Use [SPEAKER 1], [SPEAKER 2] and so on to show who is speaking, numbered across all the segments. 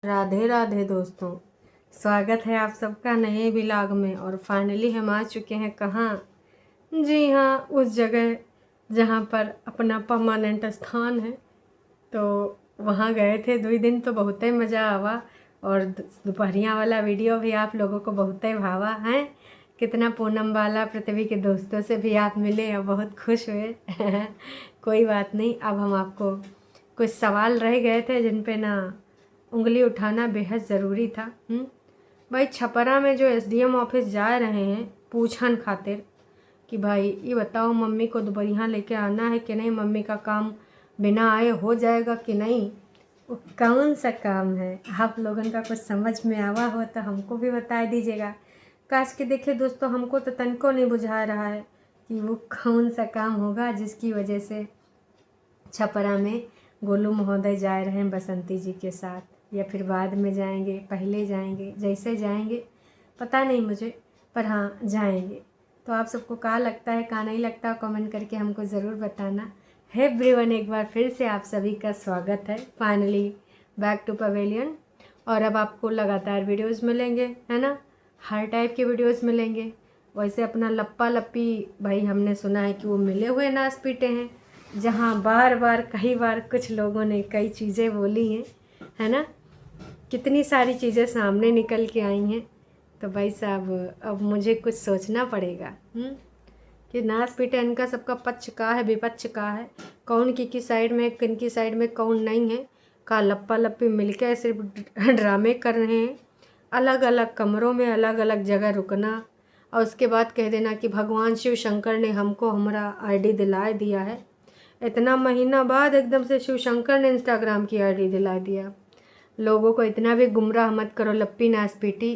[SPEAKER 1] राधे राधे दोस्तों, स्वागत है आप सबका नए व्लॉग में। और फाइनली हम आ चुके हैं कहाँ? जी हाँ, उस जगह जहाँ पर अपना परमानेंट स्थान है। तो वहाँ गए थे 2 दिन, तो बहुत ही मज़ा आवा। और दोपहरिया वाला वीडियो भी आप लोगों को बहुत ही भावा है। कितना पूनम वाला पृथ्वी के दोस्तों से भी आप मिले और बहुत खुश हुए। कोई बात नहीं, अब हम आपको कुछ सवाल रह गए थे जिन पे ना उंगली उठाना बेहद ज़रूरी था। भाई छपरा में जो एसडीएम ऑफिस जा रहे हैं पूछन खातिर कि भाई ये बताओ मम्मी को दोपहरिया लेके आना है कि नहीं, मम्मी का काम बिना आए हो जाएगा कि नहीं। वो कौन सा काम है? आप लोगों का कुछ समझ में आवा हो तो हमको भी बता दीजिएगा। काश कि देखिए दोस्तों, हमको तो तनको नहीं बुझा रहा है कि वो कौन सा काम होगा जिसकी वजह से छपरा में गोलू महोदय जा रहे हैं बसंती जी के साथ, या फिर बाद में जाएंगे, पहले जाएंगे, जैसे जाएंगे पता नहीं मुझे, पर हाँ जाएंगे। तो आप सबको क्या लगता है, क्या नहीं लगता, कमेंट करके हमको ज़रूर बताना। है एवरीवन, एक बार फिर से आप सभी का स्वागत है फाइनली बैक टू पवेलियन। और अब आपको लगातार वीडियोस मिलेंगे, है ना, हर टाइप के वीडियोस मिलेंगे। वैसे अपना लप्पा लप्पी भाई हमने सुना है कि वो मिले हुए नाच पीटे हैं, जहाँ बार बार कई बार कुछ लोगों ने कई चीज़ें बोली हैं, है ना, कितनी सारी चीज़ें सामने निकल के आई हैं। तो भाई साहब अब मुझे कुछ सोचना पड़ेगा कि नाच पीटे इनका सबका पक्ष का है, विपक्ष का है, कौन की साइड में, किन की साइड में कौन नहीं है। का लप्पा लप्पी मिलकर सिर्फ ड्रामे कर रहे हैं, अलग अलग कमरों में अलग अलग जगह रुकना, और उसके बाद कह देना कि भगवान शिव शंकर ने हमको हमारा आईडी दिला दिया है। इतना महीना बाद एकदम से शिव शंकर ने इंस्टाग्राम की आईडी दिला दिया। लोगों को इतना भी गुमराह मत करो लप्पी नाच पीटी।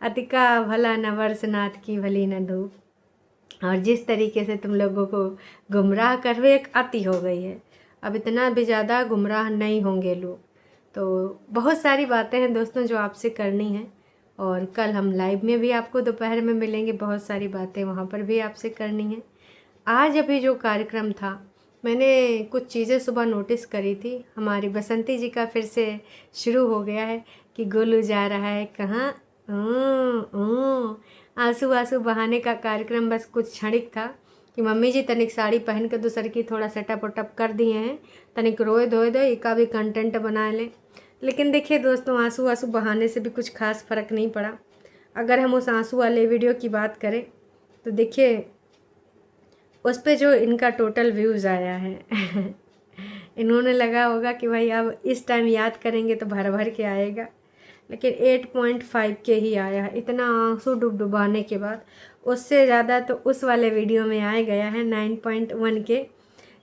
[SPEAKER 1] अतिका भला न वर्षनाथ की भली न धूप। और जिस तरीके से तुम लोगों को गुमराह कर रहे, एक अति हो गई है। अब इतना भी ज़्यादा गुमराह नहीं होंगे लोग। तो बहुत सारी बातें हैं दोस्तों जो आपसे करनी है, और कल हम लाइव में भी आपको दोपहर में मिलेंगे, बहुत सारी बातें वहाँ पर भी आपसे करनी है। आज अभी जो कार्यक्रम था, मैंने कुछ चीज़ें सुबह नोटिस करी थी। हमारी बसंती जी का फिर से शुरू हो गया है कि गोलू जा रहा है कहाँ, आंसू आंसू बहाने का कार्यक्रम बस कुछ क्षणिक था कि मम्मी जी तनिक साड़ी पहन के दूसर की थोड़ा सेटअप वटअप कर दिए हैं, तनिक रोए धोए दो का भी कंटेंट बना लें। लेकिन देखिए दोस्तों, आंसू आंसू बहाने से भी कुछ खास फ़र्क नहीं पड़ा। अगर हम उस आंसू वाले वीडियो की बात करें तो देखिए उस पे जो इनका टोटल व्यूज़ आया है इन्होंने लगा होगा कि भाई अब इस टाइम याद करेंगे तो भर भर के आएगा, लेकिन 8.5 के ही आया है। इतना आंसू डुबाने के बाद उससे ज़्यादा तो उस वाले वीडियो में आ गया है 9.1 के,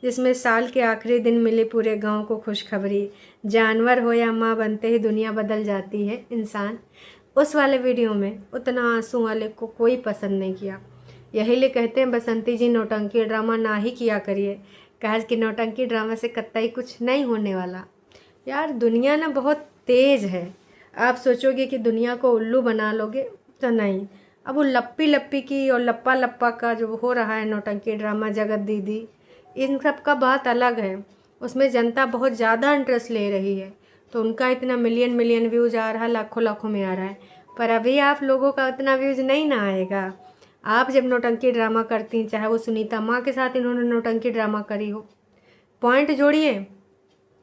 [SPEAKER 1] जिसमें साल के आखिरी दिन मिली पूरे गांव को खुशखबरी, जानवर हो या माँ बनते ही दुनिया बदल जाती है इंसान। उस वाले वीडियो में उतना आंसू वाले को कोई पसंद नहीं किया। यही लिए कहते हैं बसंती जी नौटंकी ड्रामा ना ही किया करिए, कहा कि नौटंकी ड्रामा से कतई कुछ नहीं होने वाला। यार दुनिया ना बहुत तेज़ है, आप सोचोगे कि दुनिया को उल्लू बना लोगे तो नहीं। अब वो लप्पी लप्पी की और लप्पा लप्पा का जो हो रहा है नौटंकी ड्रामा, जगत दीदी, इन सब का बात अलग है। उसमें जनता बहुत ज़्यादा इंटरेस्ट ले रही है, तो उनका इतना मिलियन मिलियन व्यूज़ आ रहा है, लाखों लाखों में आ रहा है। पर अभी आप लोगों का उतना व्यूज़ नहीं ना आएगा। आप जब नौटंकी ड्रामा करती हैं, चाहे वो सुनीता माँ के साथ इन्होंने नौटंकी ड्रामा करी हो, पॉइंट जोड़िए,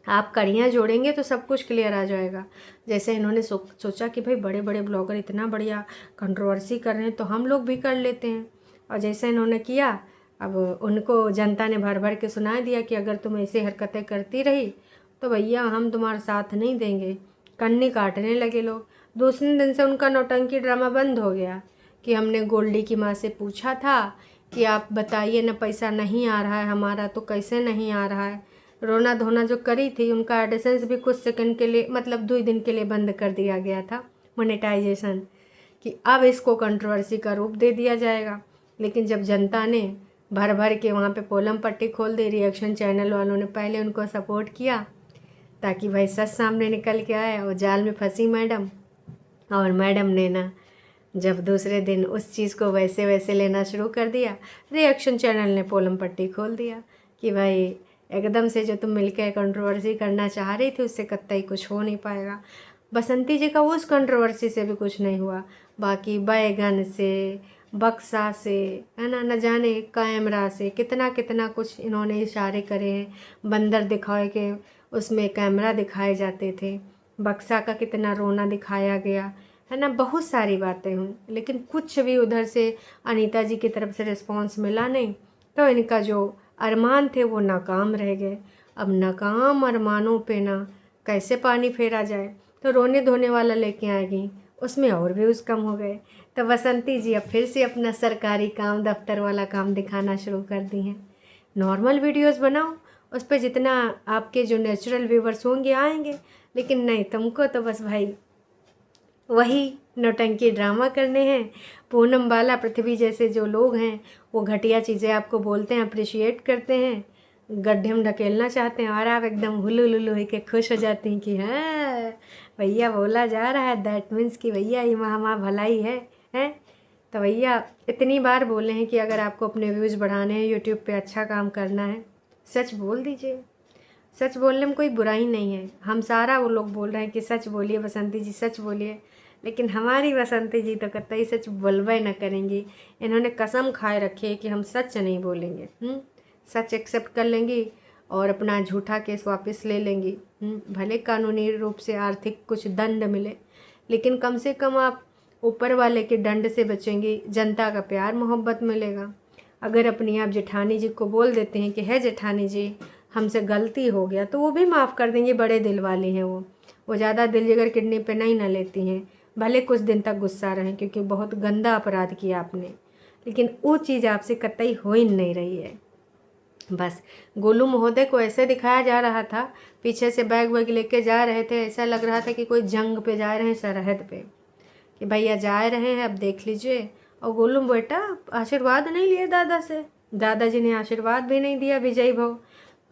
[SPEAKER 1] आप कड़ियाँ जोड़ेंगे तो सब कुछ क्लियर आ जाएगा। जैसे इन्होंने सोचा कि भाई बड़े बड़े ब्लॉगर इतना बढ़िया कंट्रोवर्सी कर रहे हैं तो हम लोग भी कर लेते हैं, और जैसे इन्होंने किया, अब उनको जनता ने भर भर के सुना दिया कि अगर तुम ऐसे हरकतें करती रही तो भैया हम तुम्हारा साथ नहीं देंगे। कन्नी काटने लगे लोग। दूसरे दिन से उनका नौटंकी ड्रामा बंद हो गया कि हमने गोल्डी की माँ से पूछा था कि आप बताइए ना, पैसा नहीं आ रहा है हमारा, तो कैसे नहीं आ रहा है। रोना धोना जो करी थी, उनका एडसेंस भी कुछ सेकंड के लिए, मतलब 2 दिन के लिए बंद कर दिया गया था, मोनेटाइजेशन, कि अब इसको कंट्रोवर्सी का रूप दे दिया जाएगा। लेकिन जब जनता ने भर भर के वहाँ पे पोलम पट्टी खोल दी, रिएक्शन चैनल वालों ने पहले उनको सपोर्ट किया ताकि भाई सच सामने निकल के आए, और जाल में फंसी मैडम। और मैडम ने ना जब दूसरे दिन उस चीज़ को वैसे वैसे लेना शुरू कर दिया, रिएक्शन चैनल ने पोलम पट्टी खोल दिया कि भाई एकदम से जो तुम मिलकर कंट्रोवर्सी करना चाह रही थी उससे कतई कुछ हो नहीं पाएगा। बसंती जी का उस कंट्रोवर्सी से भी कुछ नहीं हुआ, बाकी बैगन से, बक्सा से, है ना, न जाने कैमरा से कितना कितना कुछ इन्होंने इशारे करे हैं। बंदर दिखाए के उसमें कैमरा दिखाए जाते थे, बक्सा का कितना रोना दिखाया गया, है ना, बहुत सारी बातें हुई, लेकिन कुछ भी उधर से अनीता जी की तरफ से रिस्पॉन्स मिला नहीं। तो इनका जो अरमान थे वो नाकाम रह गए। अब नाकाम अरमानों पे ना कैसे पानी फेरा जाए, तो रोने धोने वाला लेके आएगी, उसमें और व्यूज़ कम हो गए। तो बसंती जी अब फिर से अपना सरकारी काम, दफ्तर वाला काम दिखाना शुरू कर दी हैं। नॉर्मल वीडियोस बनाओ, उस पर जितना आपके जो नेचुरल व्यूवर्स होंगे आएंगे, लेकिन नहीं, तुमको तो बस भाई वही नौटंकी ड्रामा करने हैं। पूनम बाला, पृथ्वी जैसे जो लोग हैं वो घटिया चीज़ें आपको बोलते हैं, अप्रिशिएट करते हैं, गड्ढे में ढकेलना चाहते हैं, और आप एकदम हुलू लुलू हो के खुश हो जाती हैं कि हाँ भैया बोला जा रहा है, दैट मीन्स कि भैया ये महा भलाई है। तो भैया इतनी बार बोले हैं कि अगर आपको अपने व्यूज़ बढ़ाने हैं, यूट्यूब पे अच्छा काम करना है, सच बोल दीजिए। सच बोलने में कोई बुराई नहीं है। हम सारा वो लोग बोल रहे हैं कि सच बोलिए बसंती जी, सच बोलिए, लेकिन हमारी बसंती जी तो कतई सच बोलबे न करेंगी। इन्होंने कसम खाए रखी है कि हम सच नहीं बोलेंगे। सच एक्सेप्ट कर लेंगी और अपना झूठा केस वापस ले लेंगी। भले कानूनी रूप से आर्थिक कुछ दंड मिले, लेकिन कम से कम आप ऊपर वाले के दंड से बचेंगी, जनता का प्यार मोहब्बत मिलेगा। अगर अपनी आप जेठानी जी को बोल देते हैं कि है जेठानी जी हमसे गलती हो गया, तो वो भी माफ़ कर देंगे, बड़े दिल वाली हैं वो ज़्यादा दिल जिगर किडनी पे नहीं ना लेती हैं। भले कुछ दिन तक गुस्सा रहें क्योंकि बहुत गंदा अपराध किया आपने, लेकिन वो चीज़ आपसे कतई हो ही नहीं रही है। बस गोलू महोदय को ऐसे दिखाया जा रहा था, पीछे से बैग वैग लेके जा रहे थे, ऐसा लग रहा था कि कोई जंग पे जा रहे हैं, सरहद पे, कि भैया जा रहे हैं अब देख लीजिए। और गोलू बेटा आशीर्वाद नहीं लिए दादा से, दादाजी ने आशीर्वाद भी नहीं दिया विजयी भव।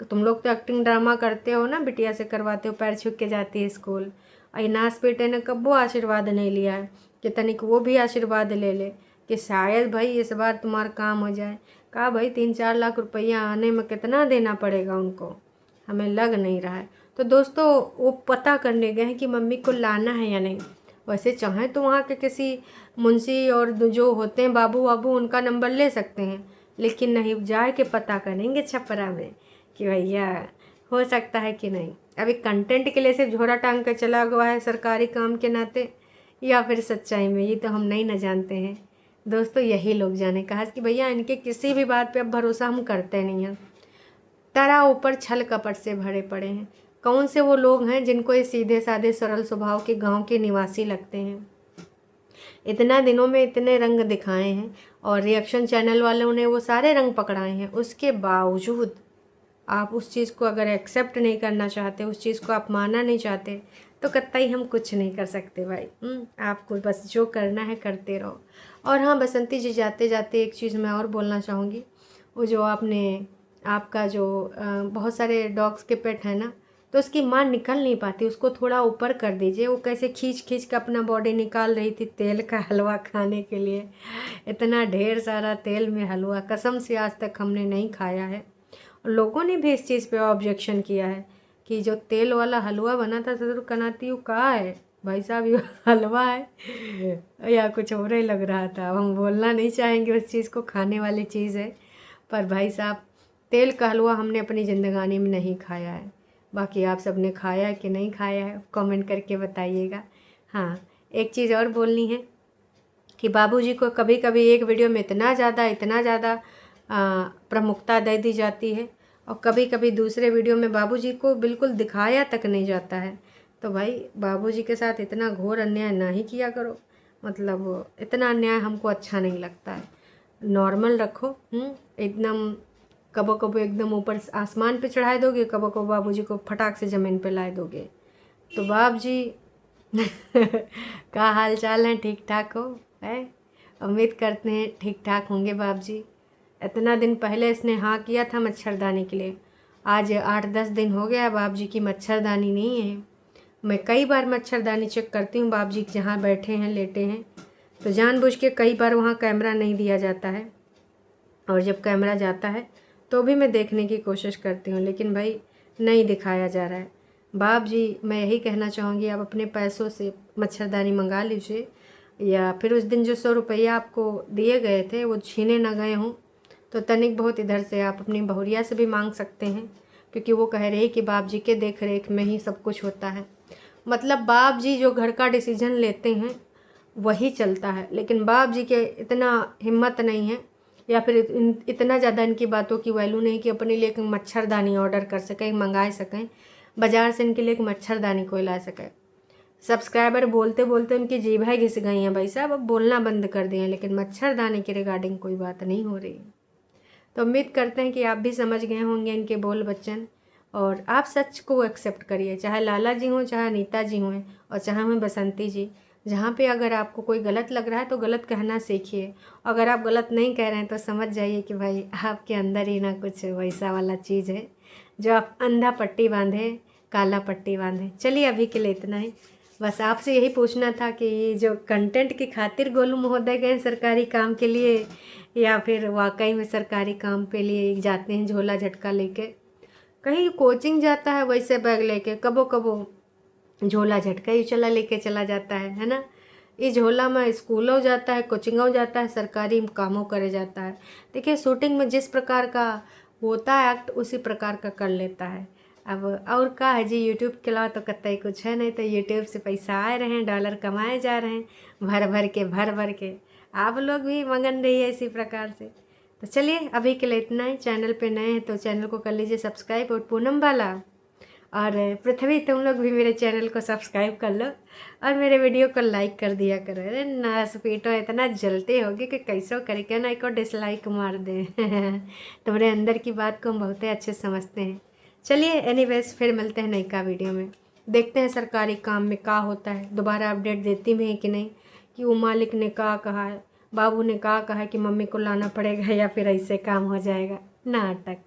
[SPEAKER 1] तुम लोग तो एक्टिंग ड्रामा करते हो ना, बिटिया से करवाते हो, पैर छुप के जाती है स्कूल। अनास बेटे ने कब वो आशीर्वाद नहीं लिया है कि तनिक वो भी आशीर्वाद ले ले कि शायद भाई इस बार तुम्हारा काम हो जाए। कहा भाई 3-4 लाख रुपया आने में कितना देना पड़ेगा उनको, हमें लग नहीं रहा है। तो दोस्तों वो पता करने गए हैं कि मम्मी को लाना है या नहीं। वैसे चाहें तो वहाँ के किसी मुंशी और जो होते हैं बाबू वाबू उनका नंबर ले सकते हैं, लेकिन नहीं, जाए के पता करेंगे छपरा में कि भैया हो सकता है कि नहीं। अभी कंटेंट के लिए सिर्फ झोरा टांग कर चला हुआ है सरकारी काम के नाते, या फिर सच्चाई में, ये तो हम नहीं ना जानते हैं। दोस्तों यही लोग जाने, कहा कि भैया इनके किसी भी बात पे अब भरोसा हम करते नहीं हैं। तरह ऊपर छल कपट से भरे पड़े हैं। कौन से वो लोग हैं जिनको ये सीधे साधे सरल स्वभाव के गांव के निवासी लगते हैं। इतना दिनों में इतने रंग दिखाए हैं और रिएक्शन चैनल वालों ने वो सारे रंग पकड़ाए हैं, उसके बावजूद आप उस चीज़ को अगर एक्सेप्ट नहीं करना चाहते, उस चीज़ को आप मानना नहीं चाहते, तो कतई हम कुछ नहीं कर सकते भाई। आपको बस जो करना है करते रहो। और हाँ बसंती जी, जाते जाते एक चीज़ मैं और बोलना चाहूँगी। वो जो आपका जो बहुत सारे डॉग्स के पेट है ना, तो उसकी माँ निकल नहीं पाती, उसको थोड़ा ऊपर कर दीजिए। वो कैसे खींच खींच के अपना बॉडी निकाल रही थी तेल का हलवा खाने के लिए। इतना ढेर सारा तेल में हलवा कसम से आज तक हमने नहीं खाया है। लोगों ने भी इस चीज़ पे ऑब्जेक्शन किया है कि जो तेल वाला हलवा बना था तो कनाती वो कहाँ है भाई साहब, ये हलवा है या कुछ और ही लग रहा था। अब हम बोलना नहीं चाहेंगे उस चीज़ को, खाने वाली चीज़ है, पर भाई साहब तेल का हलवा हमने अपनी ज़िंदगानी में नहीं खाया है। बाकी आप सब ने खाया है कि नहीं खाया है कमेंट करके बताइएगा। हाँ एक चीज़ और बोलनी है कि बाबूजी को कभी कभी एक वीडियो में इतना ज़्यादा प्रमुखता दे दी जाती है और कभी कभी दूसरे वीडियो में बाबूजी को बिल्कुल दिखाया तक नहीं जाता है। तो भाई बाबूजी के साथ इतना घोर अन्याय ना ही किया करो, मतलब इतना अन्याय हमको अच्छा नहीं लगता है। नॉर्मल रखो, एकदम कबो कबो एकदम ऊपर आसमान पे चढ़ाए दोगे, कबो कबो बाबूजी को फटाक से ज़मीन पे लाए दोगे। तो बाप जी क्या हाल चाल है, ठीक ठाक हो? है, उम्मीद करते हैं ठीक ठाक होंगे बाप जी। इतना दिन पहले इसने हाँ किया था मच्छरदानी के लिए, आज 8-10 दिन हो गया बाप जी की मच्छरदानी नहीं है। मैं कई बार मच्छरदानी चेक करती हूँ बाप जी जहाँ बैठे हैं लेटे हैं, तो जानबूझ के कई बार वहाँ कैमरा नहीं दिया जाता है, और जब कैमरा जाता है तो भी मैं देखने की कोशिश करती हूँ, लेकिन भाई नहीं दिखाया जा रहा है। बाप जी, मैं यही कहना चाहूँगी, आप अपने पैसों से मच्छरदानी मंगा लीजिए, या फिर उस दिन जो 100 रुपया आपको दिए गए थे वो छीने ना गए हों तो तनिक बहुत इधर से आप अपनी बहुरिया से भी मांग सकते हैं, क्योंकि वो कह रही कि बाप जी के देख रेख में ही सब कुछ होता है। मतलब बाप जी जो घर का डिसीजन लेते हैं वही चलता है, लेकिन बाप जी के इतना हिम्मत नहीं है, या फिर इतना ज़्यादा इनकी बातों की वैल्यू नहीं कि अपने लिए एक मच्छरदानी ऑर्डर कर सकें, मंगा सकें बाज़ार से, इनके लिए एक मच्छरदानी कोई ला सके। सब्सक्राइबर बोलते बोलते उनकी जीभें घिस गई हैं भाई साहब, अब बोलना बंद कर दिए हैं, लेकिन मच्छरदानी के रिगार्डिंग कोई बात नहीं हो रही है। तो उम्मीद करते हैं कि आप भी समझ गए होंगे इनके बोल वचन, और आप सच को एक्सेप्ट करिए, चाहे लाला जी हों, चाहे अनीता जी हों, और चाहे हों बसंती जी। जहाँ पे अगर आपको कोई गलत लग रहा है तो गलत कहना सीखिए, अगर आप गलत नहीं कह रहे हैं तो समझ जाइए कि भाई आपके अंदर ही ना कुछ वैसा वाला चीज़ है जो आप अंधा पट्टी बांधे, काला पट्टी बांधे। चलिए अभी के लिए इतना ही, बस आपसे यही पूछना था कि ये जो कंटेंट की खातिर गोलू महोदय गए सरकारी काम के लिए, या फिर वाकई में सरकारी काम पे लिए जाते हैं झोला झटका लेके, कहीं कोचिंग जाता है वैसे बैग लेके, कबो कबो झोला झटका ही चला लेके चला जाता है ना। इस झोला में स्कूलों जाता है, कोचिंगों जाता है, सरकारी कामों करे जाता है। देखिए शूटिंग में जिस प्रकार का होता है एक्ट उसी प्रकार का कर लेता है। अब और का है जी, यूट्यूब के अलावा तो कतई कुछ है नहीं, तो यूट्यूब से पैसा आ रहे हैं, डॉलर कमाए जा रहे हैं भर भर के। आप लोग भी मगन रहिए इसी प्रकार से। तो चलिए अभी के लिए इतना ही। चैनल पे नए हैं तो चैनल को कर लीजिए सब्सक्राइब, और पूनम वाला और पृथ्वी तुम लोग भी मेरे चैनल को सब्सक्राइब कर लो और मेरे वीडियो को लाइक कर दिया करो। अरे नस पीटो इतना जलते होगे कि कैसो करके ना एक डिसलाइक मार दे तुम्हारे अंदर की बात को हम बहुत अच्छे समझते हैं। चलिए एनीवेज फिर मिलते हैं नई का वीडियो में, देखते हैं सरकारी काम में क्या होता है, दोबारा अपडेट देती भी हैं कि नहीं, कि वो मालिक ने कहा है, बाबू ने कहा है कि मम्मी को लाना पड़ेगा, या फिर ऐसे काम हो जाएगा। नाटक।